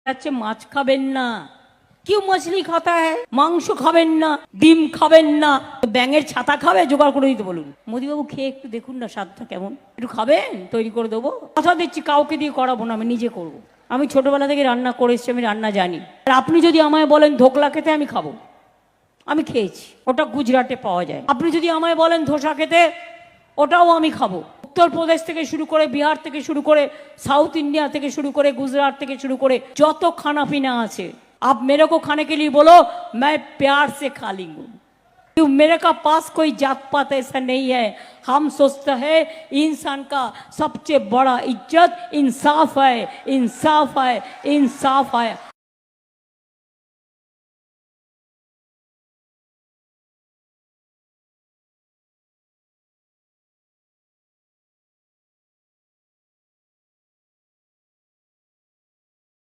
যাচ্ছে মাছ খাবেন না, কেউ মাছলি খাতা হ্যাঁ, মাংস খাবেন না, ডিম খাবেন না, ব্যাঙের ছাতা খাবে জোগাড় করে দিতে বলুন। মোদিবাবু খেয়ে একটু দেখুন না স্বাদটা কেমন, একটু খাবেন, তৈরি করে দেবো। কথা দিচ্ছি কাউকে দিয়ে করাবো না, আমি নিজে করবো। আমি ছোটবেলা থেকে রান্না করে এসেছি, আমি রান্না জানি। আর আপনি যদি আমায় বলেন ধোকলা খেতে, আমি খাবো, আমি খেয়েছি, ওটা গুজরাটে পাওয়া যায়। আপনি যদি আমায় বলেন ধোসা খেতে, ওটাও আমি খাবো। উত্তরপ্রদেশ থেকে শুরু করে, বিহার থেকে শুরু করে, সাউথ इंडिया থেকে শুরু করে, गुजरात থেকে শুরু করে যত खाना पीना আছে, आप मेरे को खाने के लिए बोलो, मैं प्यार से खा लूंगा। क्यों मेरे का पास कोई जात पात ऐसा नहीं है। हम सोचते हैं इंसान का सबसे बड़ा इज्जत इंसाफ है, इंसाफ है, इंसाफ है।